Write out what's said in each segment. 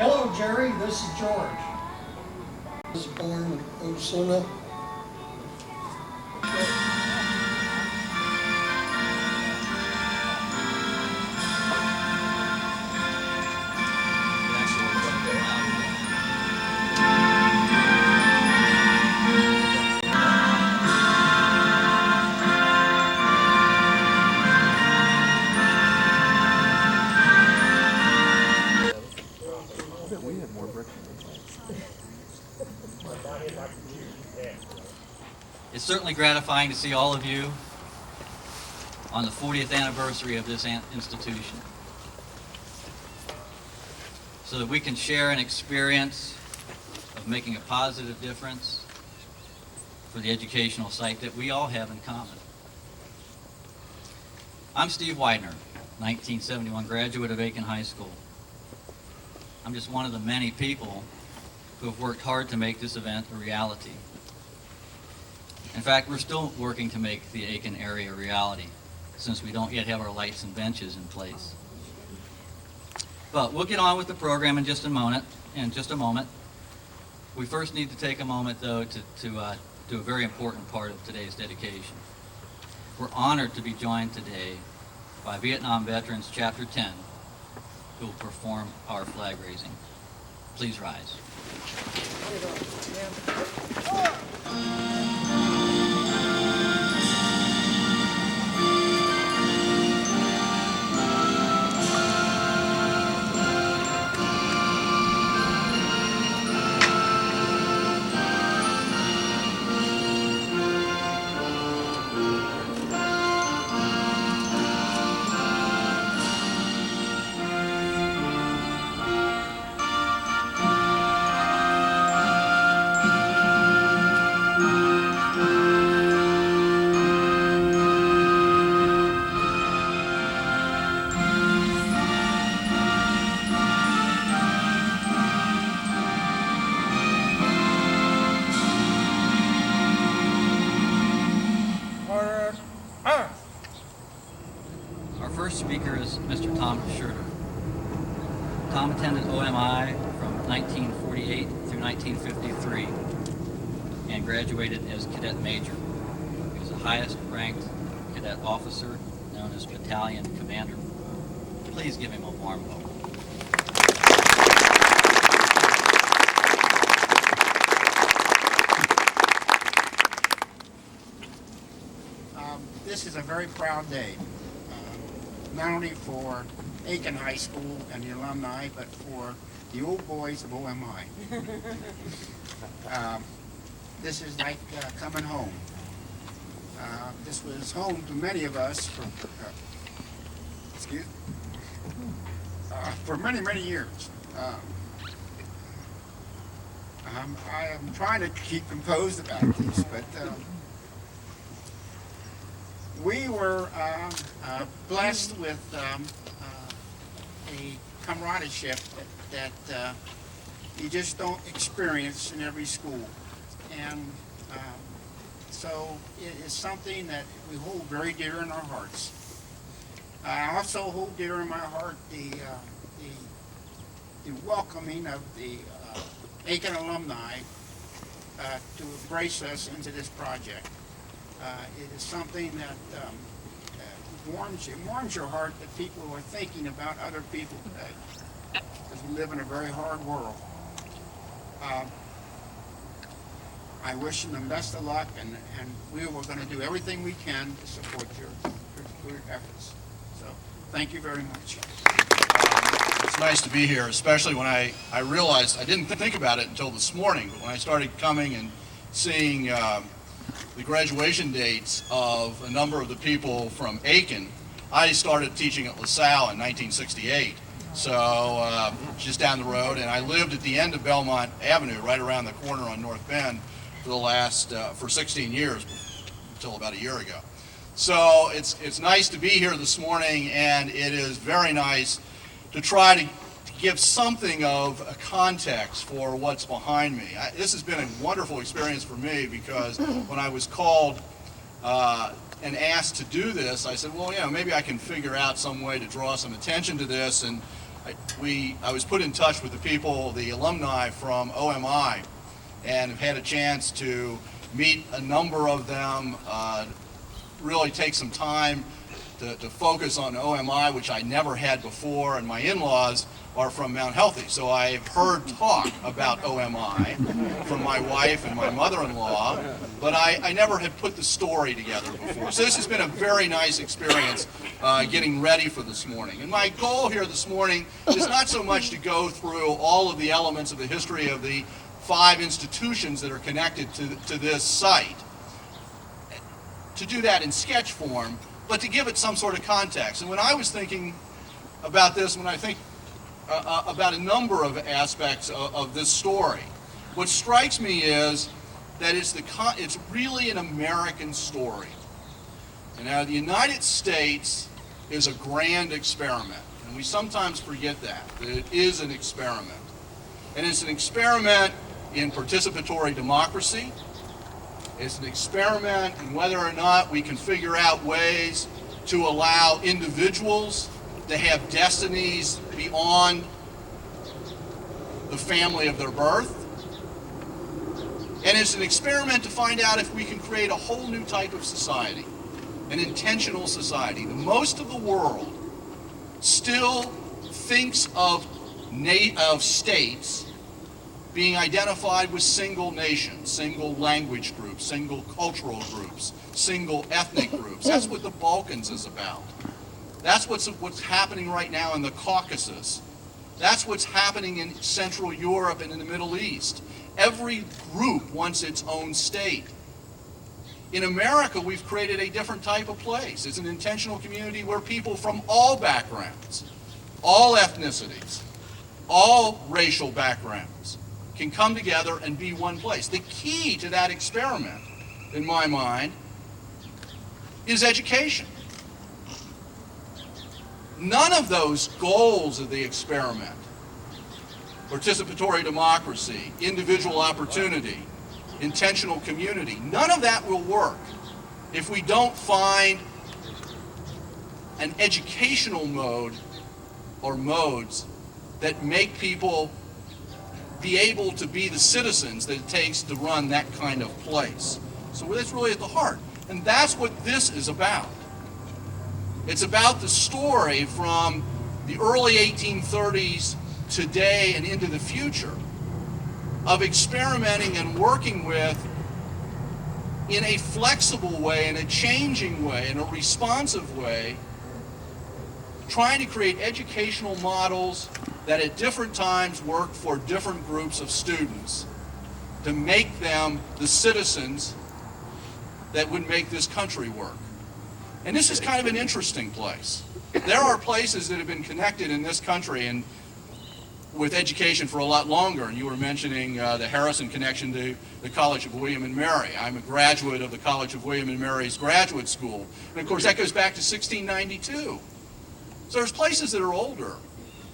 Hello, Jerry. This is George. I was born in Osuna. We had more bricks. It's certainly gratifying to see all of you on the 40th anniversary of this institution, so that we can share an experience of making a positive difference for the educational site that we all have in common. I'm Steve Widener, 1971 graduate of Aiken High School. I'm just one of the many people who have worked hard to make this event a reality. In fact, we're still working to make the Aiken area a reality, since we don't yet have our lights and benches in place. But we'll get on with the program in just a moment. We first need to take a moment, though, to do a very important part of today's dedication. We're honored to be joined today by Vietnam Veterans Chapter 10, who will perform our flag raising. Please rise. Our first speaker is Mr. Tom Schurter. Tom attended OMI from 1948 through 1953 and graduated as cadet major. He was the highest ranked cadet officer, known as battalion commander. Please give him a warm welcome. This is a very proud day, not only for Aiken High School and the alumni, but for the old boys of OMI. This is like coming home. This was home to many of us for many, many years. I am trying to keep composed about this, but we were blessed with a camaraderie that you just don't experience in every school. And so it is something that we hold very dear in our hearts. I also hold dear in my heart the welcoming of the Aiken alumni to embrace us into this project. It is something that warms your heart that people are thinking about other people today, because we live in a very hard world. I wish them the best of luck, and we are going to do everything we can to support your efforts. So, thank you very much. It's nice to be here, especially when I realized, I didn't think about it until this morning, but when I started coming and seeing the graduation dates of a number of the people from Aiken. I started teaching at LaSalle in 1968, so just down the road, and I lived at the end of Belmont Avenue, right around the corner on North Bend, for the last for 16 years, until about a year ago. So it's nice to be here this morning, and it is very nice to try to give something of a context for what's behind me. This has been a wonderful experience for me, because when I was called and asked to do this, I said, well, maybe I can figure out some way to draw some attention to this and I was put in touch with the people, the alumni from OMI, and have had a chance to meet a number of them, really take some time to focus on OMI, which I never had before, and my in-laws are from Mount Healthy, so I've heard talk about OMI from my wife and my mother-in-law, but I never had put the story together before. So this has been a very nice experience getting ready for this morning. And my goal here this morning is not so much to go through all of the elements of the history of the 5 institutions that are connected to this site, to do that in sketch form, but to give it some sort of context. And when I was thinking about this, when I think about a number of aspects of this story, what strikes me is that it's really an American story. And now the United States is a grand experiment, and we sometimes forget that it is an experiment. And it's an experiment in participatory democracy. It's an experiment in whether or not we can figure out ways to allow individuals to have destinies beyond the family of their birth. And it's an experiment to find out if we can create a whole new type of society, an intentional society. Most of the world still thinks of states being identified with single nations, single language groups, single cultural groups, single ethnic groups. That's what the Balkans is about. That's what's happening right now in the Caucasus. That's what's happening in Central Europe and in the Middle East. Every group wants its own state. In America, we've created a different type of place. It's an intentional community where people from all backgrounds, all ethnicities, all racial backgrounds can come together and be one place. The key to that experiment, in my mind, is education. None of those goals of the experiment, participatory democracy, individual opportunity, intentional community, none of that will work if we don't find an educational mode or modes that make people be able to be the citizens that it takes to run that kind of place. So that's really at the heart. And that's what this is about. It's about the story from the early 1830s today and into the future of experimenting and working with, in a flexible way, in a changing way, in a responsive way, trying to create educational models that at different times work for different groups of students to make them the citizens that would make this country work. And this is kind of an interesting place. There are places that have been connected in this country and with education for a lot longer, and you were mentioning the Harrison connection to the College of William and Mary. I'm a graduate of the College of William and Mary's graduate school, and of course that goes back to 1692. So there's places that are older,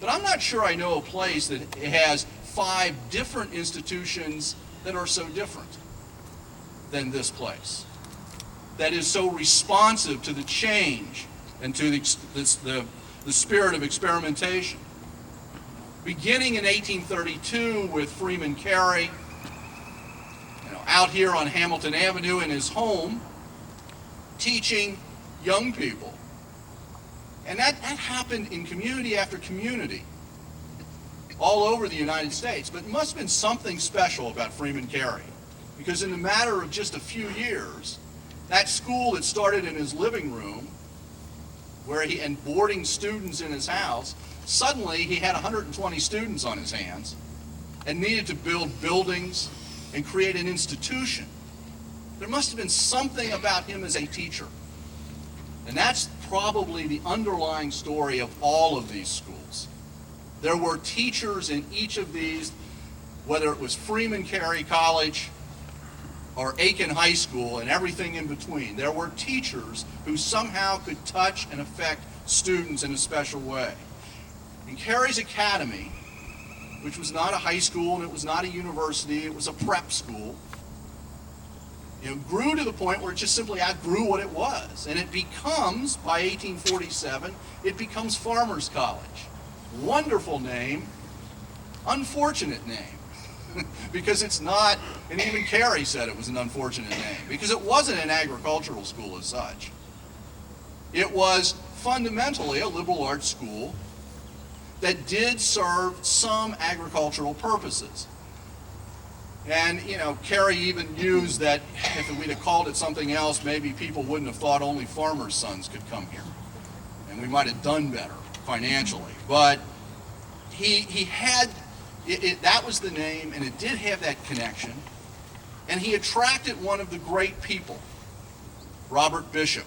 but I'm not sure I know a place that has 5 different institutions that are so different than this place, that is so responsive to the change and to the spirit of experimentation. Beginning in 1832 with Freeman Carey, out here on Hamilton Avenue in his home, teaching young people. And that happened in community after community all over the United States. But it must have been something special about Freeman Carey, because in a matter of just a few years, that school that started in his living room, and boarding students in his house, suddenly he had 120 students on his hands and needed to build buildings and create an institution. There must have been something about him as a teacher. And that's probably the underlying story of all of these schools. There were teachers in each of these, whether it was Freeman Carey College or Aiken High School and everything in between. There were teachers who somehow could touch and affect students in a special way. In Carey's Academy, which was not a high school and it was not a university, it was a prep school, grew to the point where it just simply outgrew what it was. And it becomes, by 1847, it becomes Farmers College. wonderful name, unfortunate name. Because it's not, and even Carrie said it was an unfortunate name, because it wasn't an agricultural school as such. It was fundamentally a liberal arts school that did serve some agricultural purposes. And, you know, Carrie even used that if we'd have called it something else, maybe people wouldn't have thought only farmers' sons could come here. And we might have done better financially. But he had, that was the name, and it did have that connection. And he attracted one of the great people, Robert Bishop,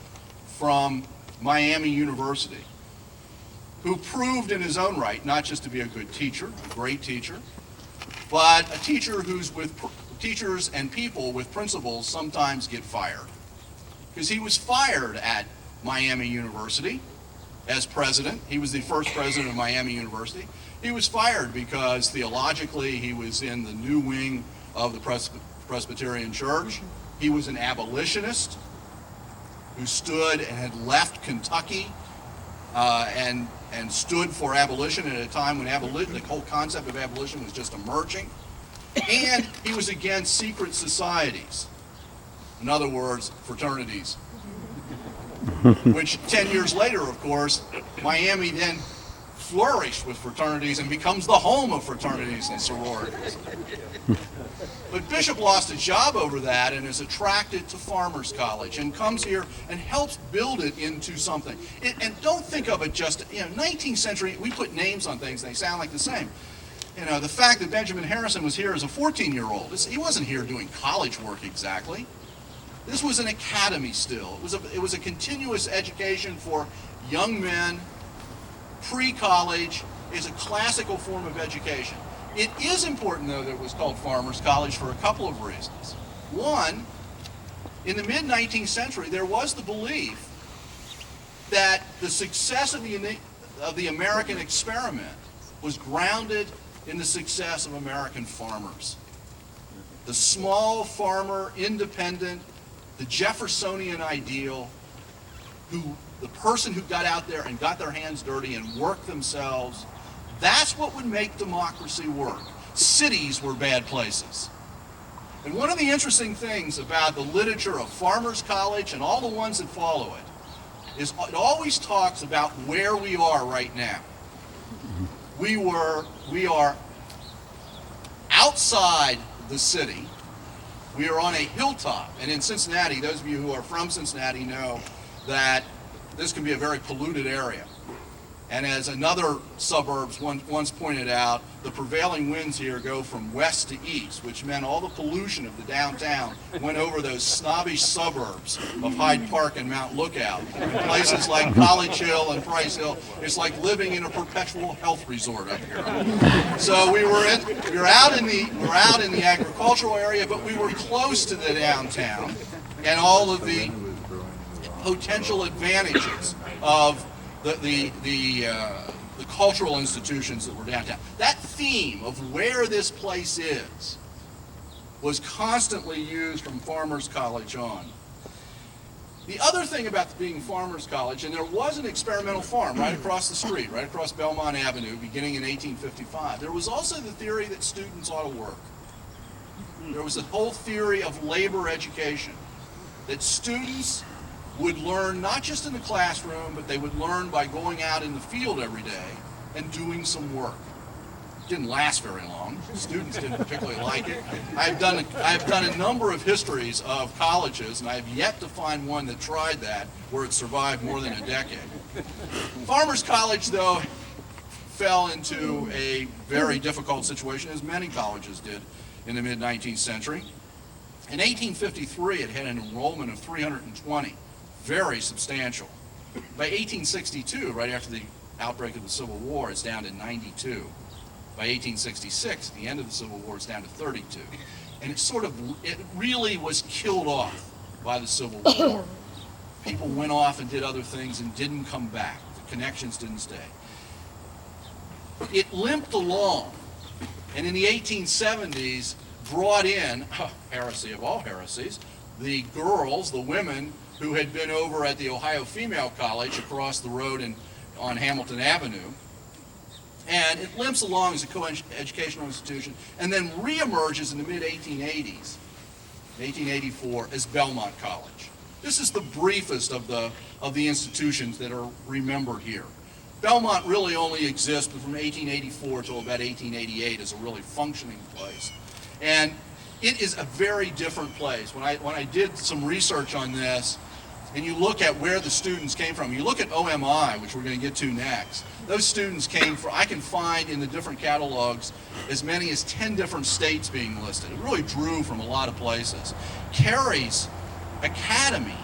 from Miami University, who proved in his own right not just to be a good teacher, a great teacher, but a teacher who's with teachers and people with principles sometimes get fired. Because he was fired at Miami University as president. He was the first president of Miami University. He was fired because theologically he was in the new wing of the Presbyterian Church. He was an abolitionist who stood and had left Kentucky and stood for abolition at a time when the whole concept of abolition was just emerging. And he was against secret societies. In other words, fraternities. Which 10 years later, of course, Miami then flourished with fraternities and becomes the home of fraternities and sororities. But Bishop lost his job over that and is attracted to Farmers College and comes here and helps build it into something. And don't think of it just, 19th century, we put names on things, they sound like the same. The fact that Benjamin Harrison was here as a 14-year-old, he wasn't here doing college work exactly. This was an academy still. It was a continuous education for young men, pre-college. It's a classical form of education. It is important, though, that it was called Farmers College for a couple of reasons. One, in the mid-19th century, there was the belief that the success of the American experiment was grounded in the success of American farmers. The small farmer, independent, the Jeffersonian ideal, the person who got out there and got their hands dirty and worked themselves, that's what would make democracy work. Cities were bad places. And one of the interesting things about the literature of Farmers College and all the ones that follow it is it always talks about where we are right now. We are outside the city. We are on a hilltop. And in Cincinnati, those of you who are from Cincinnati know that this can be a very polluted area. And as another suburbs once pointed out, the prevailing winds here go from west to east, which meant all the pollution of the downtown went over those snobbish suburbs of Hyde Park and Mount Lookout. Places like College Hill and Price Hill, it's like living in a perpetual health resort up here. So we were out in the agricultural area, but we were close to the downtown and all of the potential advantages of the cultural institutions that were downtown. That theme of where this place is was constantly used from Farmers College on. The other thing about being Farmers College, and there was an experimental farm right across the street, right across Belmont Avenue, beginning in 1855. There was also the theory that students ought to work. There was a whole theory of labor education, that students would learn not just in the classroom, but they would learn by going out in the field every day and doing some work. It didn't last very long. Students didn't particularly like it. I've done a number of histories of colleges, and I have yet to find one that tried that where it survived more than a decade. Farmers College, though, fell into a very difficult situation, as many colleges did in the mid-19th century. In 1853, it had an enrollment of 320. Very substantial. By 1862, right after the outbreak of the Civil War, it's down to 92. By 1866, at the end of the Civil War, it's down to 32. And it really was killed off by the Civil War. People went off and did other things and didn't come back. The connections didn't stay. It limped along, and in the 1870s brought in, heresy of all heresies, the girls, the women, who had been over at the Ohio Female College across the road on Hamilton Avenue, And it limps along as a co-educational institution and then reemerges in the mid-1880s, 1884, as Belmont College. This is the briefest of the institutions that are remembered here. Belmont really only exists from 1884 till about 1888 as a really functioning place. And it is a very different place. When I did some research on this, and you look at where the students came from, you look at OMI, which we're going to get to next, those students came from, I can find in the different catalogs as many as 10 different states being listed. It really drew from a lot of places. Carey's academy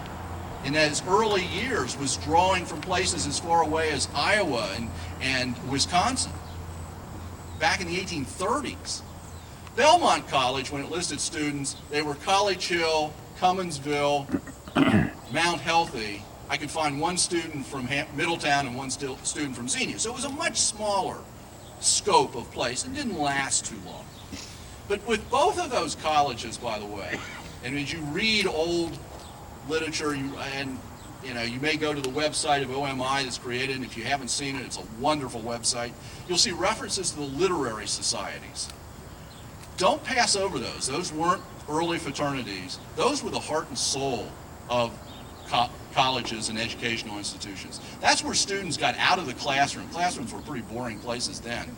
in its early years was drawing from places as far away as Iowa and Wisconsin back in the 1830s. Belmont College, when it listed students, they were College Hill, Cumminsville, Mount Healthy. I could find one student from Middletown and one student from Xenia. So it was a much smaller scope of place. It didn't last too long. But with both of those colleges, by the way, and as you read old literature, you may go to the website of OMI that's created, and if you haven't seen it, it's a wonderful website. You'll see references to the literary societies. Don't pass over those. Those weren't early fraternities. Those were the heart and soul of colleges and educational institutions. That's where students got out of the classroom. Classrooms were pretty boring places then.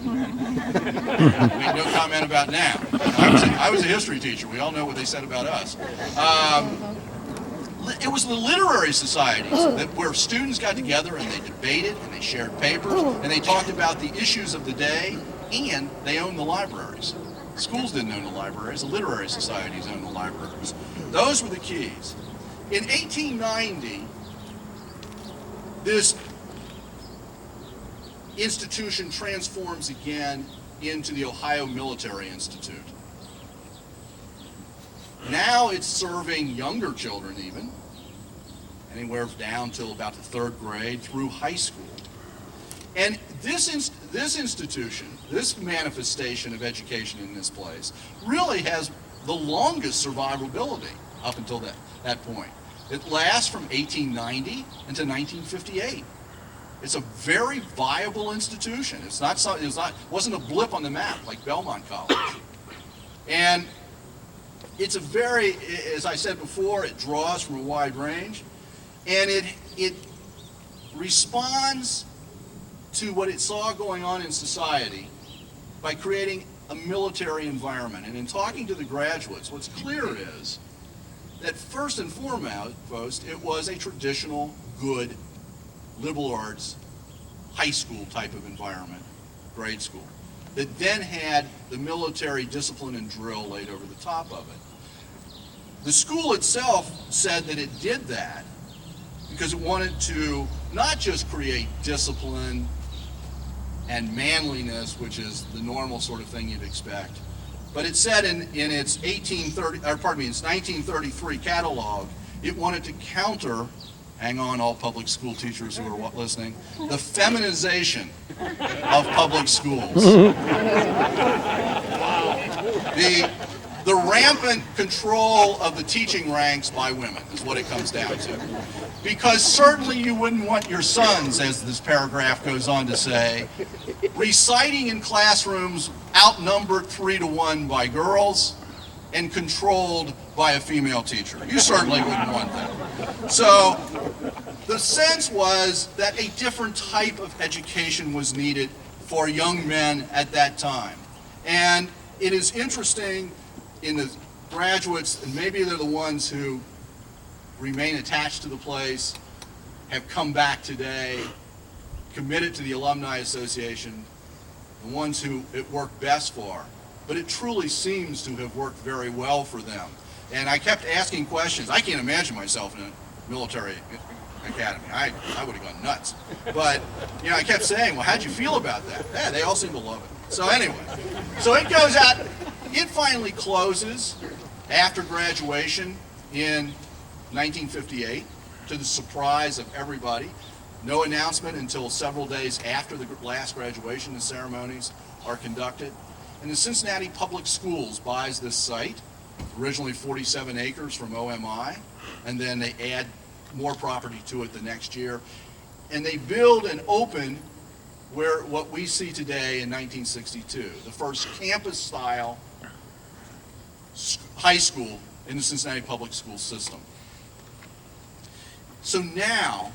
Make no comment about now. I was a history teacher. We all know what they said about us. It was the literary societies where students got together and they debated and they shared papers and they talked about the issues of the day, and they owned the libraries. Schools didn't own the libraries. The literary societies owned the libraries. Those were the keys. In 1890, this institution transforms again into the Ohio Military Institute. Now it's serving younger children even, anywhere down till about the third grade through high school. And this institution, this manifestation of education in this place, really has the longest survivability up until that point. It lasts from 1890 until 1958. It's a very viable institution. It wasn't a blip on the map like Belmont College. And it's a very, as I said before, it draws from a wide range, and it responds to what it saw going on in society by creating a military environment. And in talking to the graduates, what's clear is that first and foremost, it was a traditional, good, liberal arts, high school type of environment, grade school, that then had the military discipline and drill laid over the top of it. The school itself said that it did that because it wanted to not just create discipline and manliness, which is the normal sort of thing you'd expect, but it said in its 1933 catalog, it wanted to counter, hang on all public school teachers who are listening, the feminization of public schools. The rampant control of the teaching ranks by women is what it comes down to. Because certainly you wouldn't want your sons, as this paragraph goes on to say, reciting in classrooms outnumbered 3-to-1 by girls and controlled by a female teacher. You certainly wouldn't want that. So the sense was that a different type of education was needed for young men at that time. And it is interesting in the graduates, and maybe they're the ones who remain attached to the place, have come back today, committed to the Alumni Association, the ones who it worked best for. But it truly seems to have worked very well for them. And I kept asking questions. I can't imagine myself in a military academy. I would have gone nuts. But, I kept saying, well, how'd you feel about that? Yeah, they all seem to love it. So anyway, so it goes out. It finally closes after graduation in 1958, to the surprise of everybody. No announcement until several days after the last graduation ceremonies are conducted. And the Cincinnati Public Schools buys this site, originally 47 acres from OMI, and then they add more property to it the next year. And they build and open where what we see today in 1962, the first campus-style high school in the Cincinnati public school system. So now,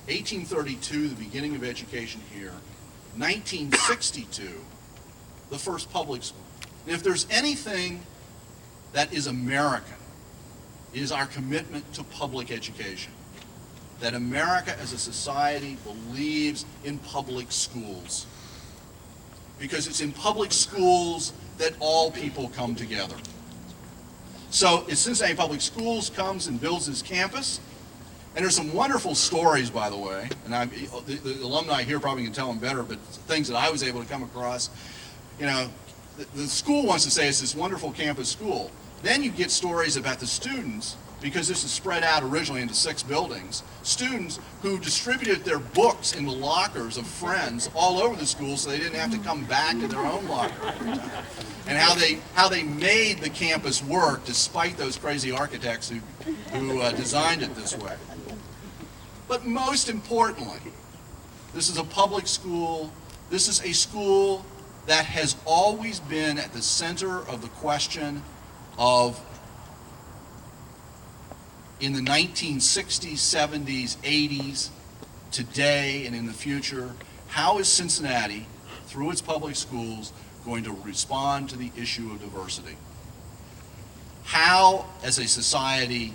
1832, the beginning of education here, 1962, the first public school. And if there's anything that is American, it is our commitment to public education. That America as a society believes in public schools. Because it's in public schools that all people come together. So as Cincinnati Public Schools comes and builds this campus, and there's some wonderful stories, by the way, and the alumni here probably can tell them better, but things that I was able to come across. You know, the school wants to say it's this wonderful campus school. Then you get stories about the students, because this is spread out originally into 6 buildings, students who distributed their books in the lockers of friends all over the school so they didn't have to come back to their own locker every time. And how they made the campus work despite those crazy architects who designed it this way. But most importantly, this is a public school. This is a school that has always been at the center of the question of, in the 1960s, 70s, 80s, today, and in the future, how is Cincinnati, through its public schools, going to respond to the issue of diversity? How, as a society,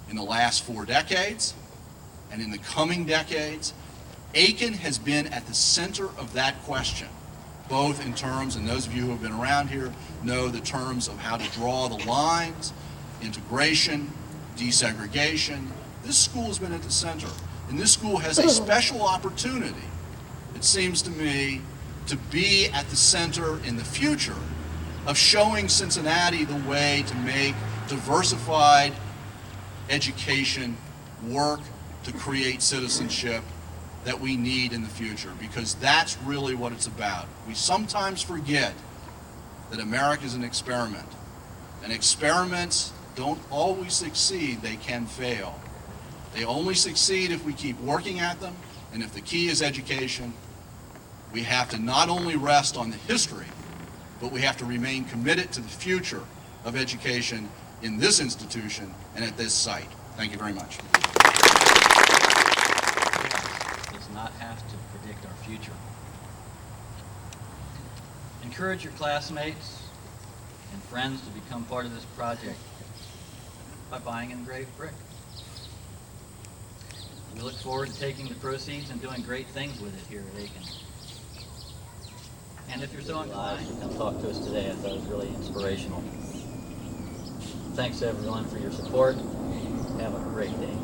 in the last 4 decades, and in the coming decades, Aiken has been at the center of that question, both in terms, and those of you who have been around here know the terms of how to draw the lines, integration, desegregation. This school has been at the center, and this school has a special opportunity, it seems to me, to be at the center in the future of showing Cincinnati the way to make diversified education work to create citizenship that we need in the future, because that's really what it's about. We sometimes forget that America is an experiment, and experiments don't always succeed, they can fail. They only succeed if we keep working at them, and if the key is education, we have to not only rest on the history, but we have to remain committed to the future of education in this institution and at this site. Thank you very much. Does not have to predict our future. Encourage your classmates and friends to become part of this project by buying an engraved brick. We look forward to taking the proceeds and doing great things with it here at Aiken. And if you're so inclined, come talk to us today. I thought it was really inspirational. Thanks everyone for your support. Have a great day.